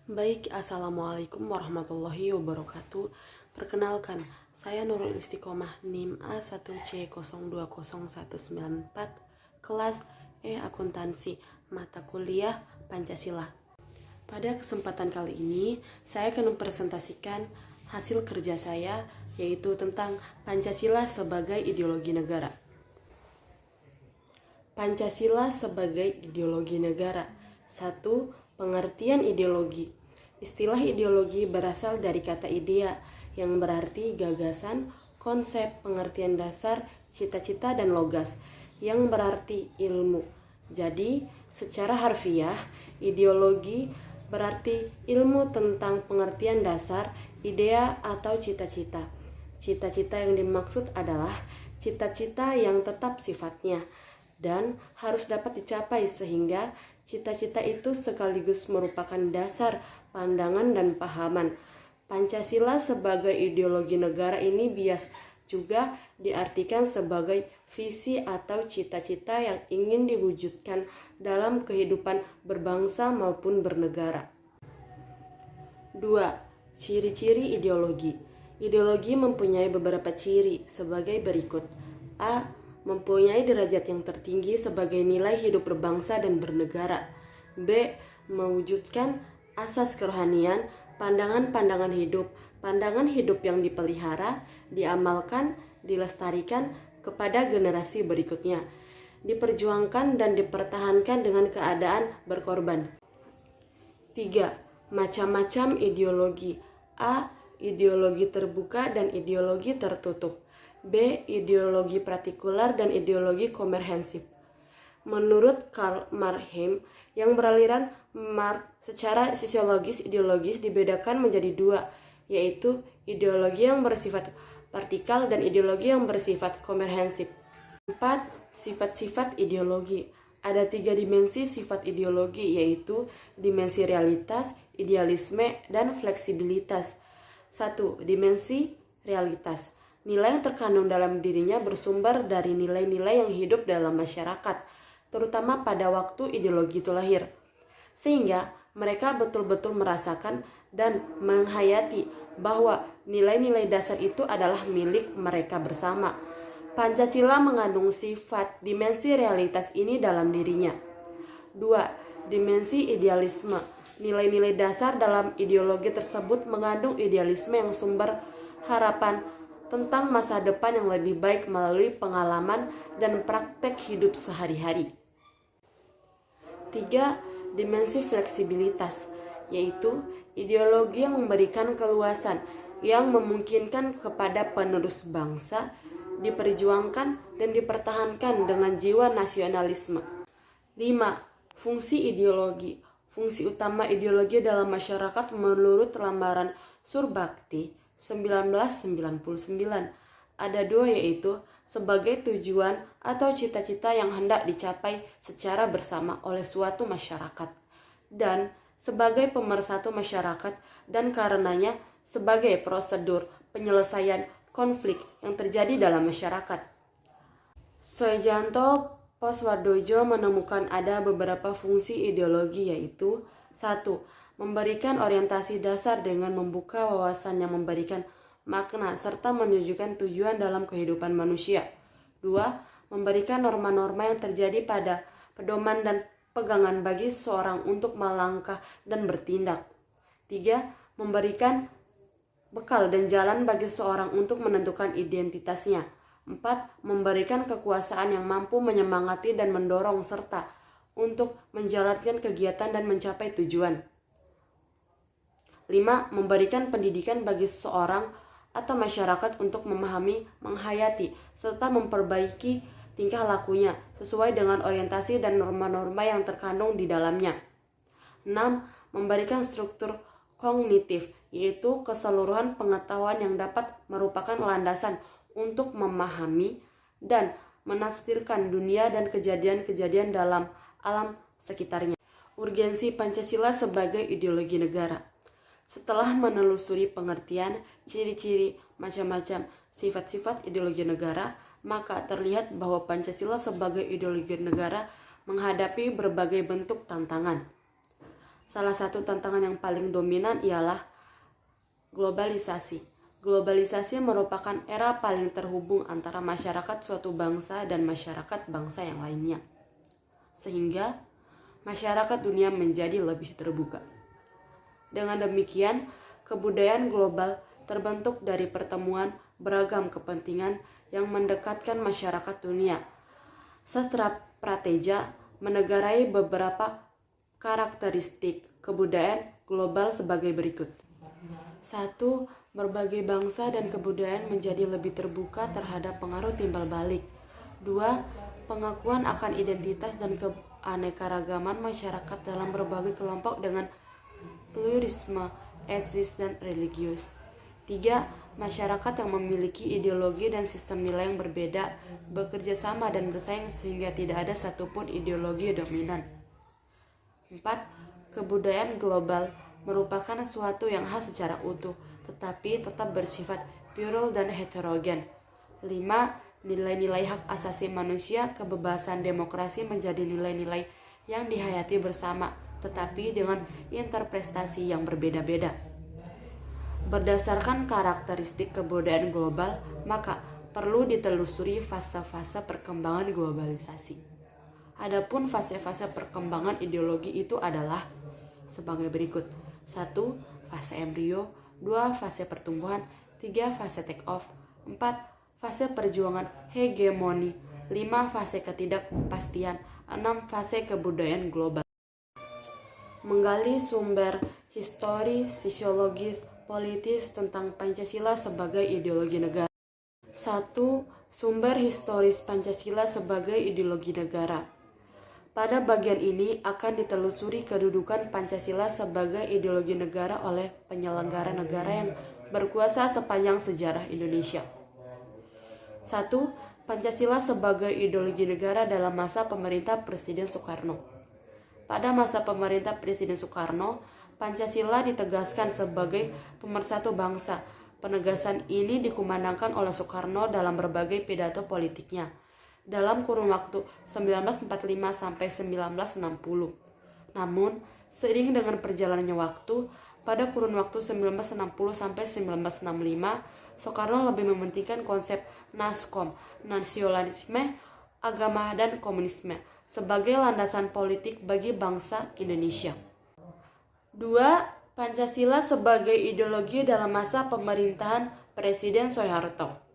Baik, Assalamualaikum warahmatullahi wabarakatuh. Perkenalkan, saya Nurul Istiqomah NIM A1C020194, kelas E Akuntansi, mata kuliah Pancasila. Pada kesempatan kali ini, saya akan mempresentasikan hasil kerja saya, yaitu tentang Pancasila sebagai ideologi negara. Pancasila sebagai ideologi negara. 1. Pengertian ideologi. Istilah ideologi berasal dari kata idea yang berarti gagasan, konsep, pengertian dasar, cita-cita, dan logas yang berarti ilmu. Jadi, secara harfiah, ideologi berarti ilmu tentang pengertian dasar, idea, atau cita-cita. Cita-cita yang dimaksud adalah cita-cita yang tetap sifatnya dan harus dapat dicapai sehingga cita-cita itu sekaligus merupakan dasar pandangan dan pahaman. Pancasila sebagai ideologi negara ini bias juga diartikan sebagai visi atau cita-cita yang ingin diwujudkan dalam kehidupan berbangsa maupun bernegara. 2. Ciri-ciri ideologi. Ideologi mempunyai beberapa ciri sebagai berikut. A. Mempunyai derajat yang tertinggi sebagai nilai hidup berbangsa dan bernegara. B. Mewujudkan asas kerohanian, pandangan hidup yang dipelihara, diamalkan, dilestarikan kepada generasi berikutnya, diperjuangkan dan dipertahankan dengan keadaan berkorban. 3. Macam-macam ideologi. A. Ideologi terbuka dan ideologi tertutup. B. Ideologi partikular dan ideologi komprehensif. Menurut Karl Marx yang beraliran Marx, secara sosiologis ideologis dibedakan menjadi dua, yaitu ideologi yang bersifat partikal dan ideologi yang bersifat komprehensif. 4. Sifat-sifat ideologi. Ada 3 dimensi sifat ideologi, yaitu dimensi realitas, idealisme, dan fleksibilitas. 1. Dimensi realitas. Nilai yang terkandung dalam dirinya bersumber dari nilai-nilai yang hidup dalam masyarakat, terutama pada waktu ideologi itu lahir. Sehingga mereka betul-betul merasakan dan menghayati bahwa nilai-nilai dasar itu adalah milik mereka bersama. Pancasila mengandung sifat dimensi realitas ini dalam dirinya. 2. Dimensi idealisme. Nilai-nilai dasar dalam ideologi tersebut mengandung idealisme yang sumber harapan tentang masa depan yang lebih baik melalui pengalaman dan praktek hidup sehari-hari. 3. Dimensi fleksibilitas, yaitu ideologi yang memberikan keluasan yang memungkinkan kepada penerus bangsa diperjuangkan dan dipertahankan dengan jiwa nasionalisme. 5. Fungsi ideologi. Fungsi utama ideologi dalam masyarakat menurut lembaran Surbakti 1999 ada 2, yaitu sebagai tujuan atau cita-cita yang hendak dicapai secara bersama oleh suatu masyarakat, dan sebagai pemersatu masyarakat, dan karenanya sebagai prosedur penyelesaian konflik yang terjadi dalam masyarakat. Soejanto Poswardojo menemukan ada beberapa fungsi ideologi, yaitu 1. Memberikan orientasi dasar dengan membuka wawasan yang memberikan makna serta menunjukkan tujuan dalam kehidupan manusia. 2. Memberikan norma-norma yang terjadi pada pedoman dan pegangan bagi seseorang untuk melangkah dan bertindak. 3. Memberikan bekal dan jalan bagi seseorang untuk menentukan identitasnya. 4. Memberikan kekuasaan yang mampu menyemangati dan mendorong serta untuk menjalankan kegiatan dan mencapai tujuan. 5. Memberikan pendidikan bagi seseorang atau masyarakat untuk memahami, menghayati, serta memperbaiki tingkah lakunya sesuai dengan orientasi dan norma-norma yang terkandung di dalamnya. 6. Memberikan struktur kognitif, yaitu keseluruhan pengetahuan yang dapat merupakan landasan untuk memahami dan menafsirkan dunia dan kejadian-kejadian dalam alam sekitarnya. Urgensi Pancasila sebagai ideologi negara. Setelah menelusuri pengertian, ciri-ciri, macam-macam sifat-sifat ideologi negara, maka terlihat bahwa Pancasila sebagai ideologi negara menghadapi berbagai bentuk tantangan. Salah satu tantangan yang paling dominan ialah globalisasi. Globalisasi merupakan era paling terhubung antara masyarakat suatu bangsa dan masyarakat bangsa yang lainnya, sehingga masyarakat dunia menjadi lebih terbuka. Dengan demikian, kebudayaan global terbentuk dari pertemuan beragam kepentingan yang mendekatkan masyarakat dunia. Sastra Prateja menegarai beberapa karakteristik kebudayaan global sebagai berikut. 1. Berbagai bangsa dan kebudayaan menjadi lebih terbuka terhadap pengaruh timbal balik. 2. Pengakuan akan identitas dan keanekaragaman masyarakat dalam berbagai kelompok dengan pluralisme etnis dan religius. 3. Masyarakat yang memiliki ideologi dan sistem nilai yang berbeda bekerja sama dan bersaing sehingga tidak ada satupun ideologi dominan. 4. Kebudayaan global merupakan sesuatu yang khas secara utuh, tetapi tetap bersifat plural dan heterogen. 5. Nilai-nilai hak asasi manusia, kebebasan, demokrasi menjadi nilai-nilai yang dihayati bersama, tetapi dengan interpretasi yang berbeda-beda. Berdasarkan karakteristik kebudayaan global, maka perlu ditelusuri fase-fase perkembangan globalisasi. Adapun fase-fase perkembangan ideologi itu adalah sebagai berikut. 1. Fase embrio. 2. Fase pertumbuhan. 3. Fase take off. 4. Fase perjuangan hegemoni. 5. Fase ketidakpastian. 6. Fase kebudayaan global. Menggali sumber histori, sosiologis, politis tentang Pancasila sebagai ideologi negara. 1. Sumber historis Pancasila sebagai ideologi negara. Pada bagian ini akan ditelusuri kedudukan Pancasila sebagai ideologi negara oleh penyelenggara negara yang berkuasa sepanjang sejarah Indonesia. 1. Pancasila sebagai ideologi negara dalam masa pemerintah Presiden Soekarno. Pada masa pemerintah Presiden Soekarno, Pancasila ditegaskan sebagai pemersatu bangsa. Penegasan ini dikumandangkan oleh Soekarno dalam berbagai pidato politiknya dalam kurun waktu 1945 sampai 1960. Namun, seiring dengan perjalannya waktu, pada kurun waktu 1960 sampai 1965, Soekarno lebih mementingkan konsep NASKOM, nasionalisme, agama, dan komunisme sebagai landasan politik bagi bangsa Indonesia. 2. Pancasila sebagai ideologi dalam masa pemerintahan Presiden Soeharto.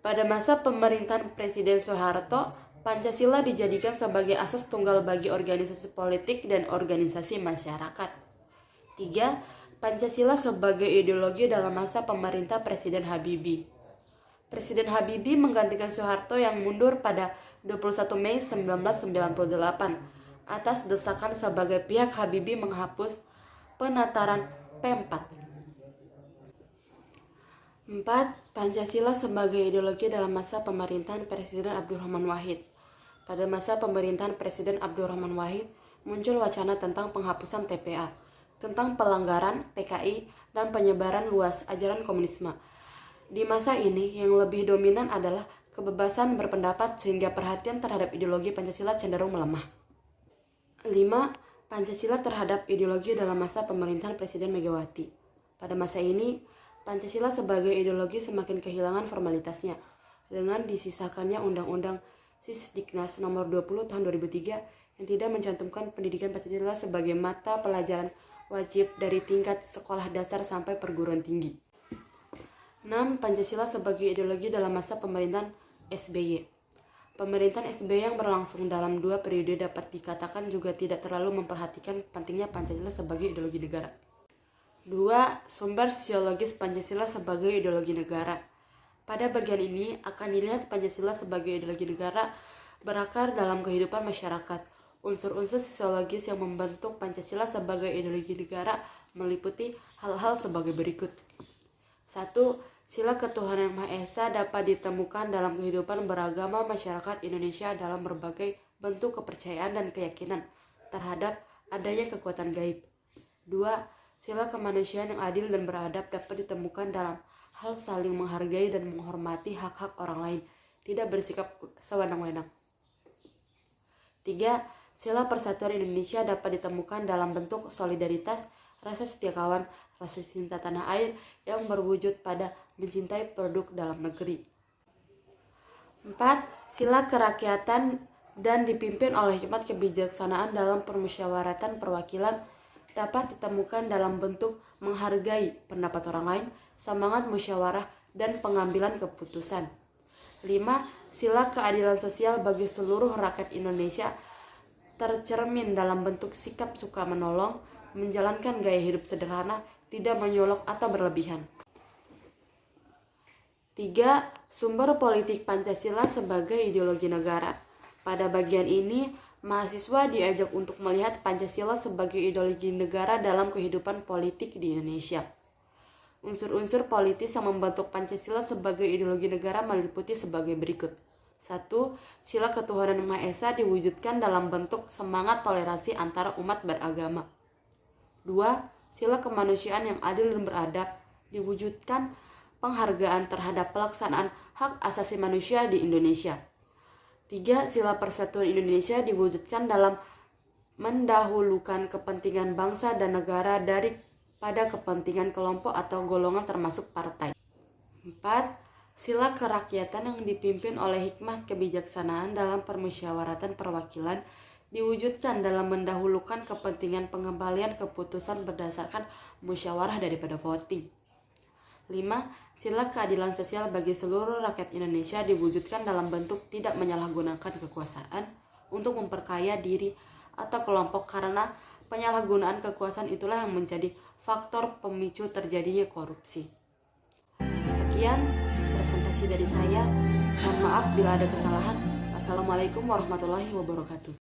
Pada masa pemerintahan Presiden Soeharto, Pancasila dijadikan sebagai asas tunggal bagi organisasi politik dan organisasi masyarakat. 3. Pancasila sebagai ideologi dalam masa pemerintah Presiden Habibie. Presiden Habibie menggantikan Soeharto yang mundur pada 21 Mei 1998 atas desakan sebagai pihak Habibie menghapus penataran P4. 4. Pancasila sebagai ideologi dalam masa pemerintahan Presiden Abdurrahman Wahid. Pada masa pemerintahan Presiden Abdurrahman Wahid, muncul wacana tentang penghapusan TPA, tentang pelanggaran PKI, dan penyebaran luas ajaran komunisme. Di masa ini, yang lebih dominan adalah kebebasan berpendapat sehingga perhatian terhadap ideologi Pancasila cenderung melemah. 5. Pancasila terhadap ideologi dalam masa pemerintahan Presiden Megawati. Pada masa ini, Pancasila sebagai ideologi semakin kehilangan formalitasnya dengan disisakannya Undang-Undang Sisdiknas Nomor 20 Tahun 2003 yang tidak mencantumkan pendidikan Pancasila sebagai mata pelajaran wajib dari tingkat sekolah dasar sampai perguruan tinggi. 6. Pancasila sebagai ideologi dalam masa pemerintahan SBY. Pemerintahan SBY yang berlangsung dalam 2 periode dapat dikatakan juga tidak terlalu memperhatikan pentingnya Pancasila sebagai ideologi negara. 2. Sumber sosiologis Pancasila sebagai ideologi negara. Pada bagian ini akan dilihat Pancasila sebagai ideologi negara berakar dalam kehidupan masyarakat. Unsur-unsur sosiologis yang membentuk Pancasila sebagai ideologi negara meliputi hal-hal sebagai berikut. 1. Sila ketuhanan yang Maha Esa dapat ditemukan dalam kehidupan beragama masyarakat Indonesia dalam berbagai bentuk kepercayaan dan keyakinan terhadap adanya kekuatan gaib. 2. Sila kemanusiaan yang adil dan beradab dapat ditemukan dalam hal saling menghargai dan menghormati hak-hak orang lain, tidak bersikap sewenang-wenang. 3. sila persatuan Indonesia dapat ditemukan dalam bentuk solidaritas, rasa setia kawan, rasa cinta tanah air yang berwujud pada mencintai produk dalam negeri. 4. Sila kerakyatan dan dipimpin oleh hikmat kebijaksanaan dalam permusyawaratan perwakilan dapat ditemukan dalam bentuk menghargai pendapat orang lain, semangat musyawarah, dan pengambilan keputusan. 5. Sila keadilan sosial bagi seluruh rakyat Indonesia tercermin dalam bentuk sikap suka menolong, menjalankan gaya hidup sederhana, tidak menyolok atau berlebihan. 3. Sumber politik Pancasila sebagai ideologi negara. Pada bagian ini, mahasiswa diajak untuk melihat Pancasila sebagai ideologi negara dalam kehidupan politik di Indonesia. Unsur-unsur politis yang membentuk Pancasila sebagai ideologi negara meliputi sebagai berikut. 1. Sila ketuhanan Maha Esa diwujudkan dalam bentuk semangat toleransi antara umat beragama. 2. Sila kemanusiaan yang adil dan beradab diwujudkan penghargaan terhadap pelaksanaan hak asasi manusia di Indonesia. 3. Sila persatuan Indonesia diwujudkan dalam mendahulukan kepentingan bangsa dan negara daripada kepentingan kelompok atau golongan termasuk partai. 4. Sila kerakyatan yang dipimpin oleh hikmat kebijaksanaan dalam permusyawaratan perwakilan diwujudkan dalam mendahulukan kepentingan pengembalian keputusan berdasarkan musyawarah daripada voting. 5. Sila keadilan sosial bagi seluruh rakyat Indonesia diwujudkan dalam bentuk tidak menyalahgunakan kekuasaan untuk memperkaya diri atau kelompok, karena penyalahgunaan kekuasaan itulah yang menjadi faktor pemicu terjadinya korupsi. Sekian presentasi dari saya. Mohon maaf bila ada kesalahan. Wassalamualaikum warahmatullahi wabarakatuh.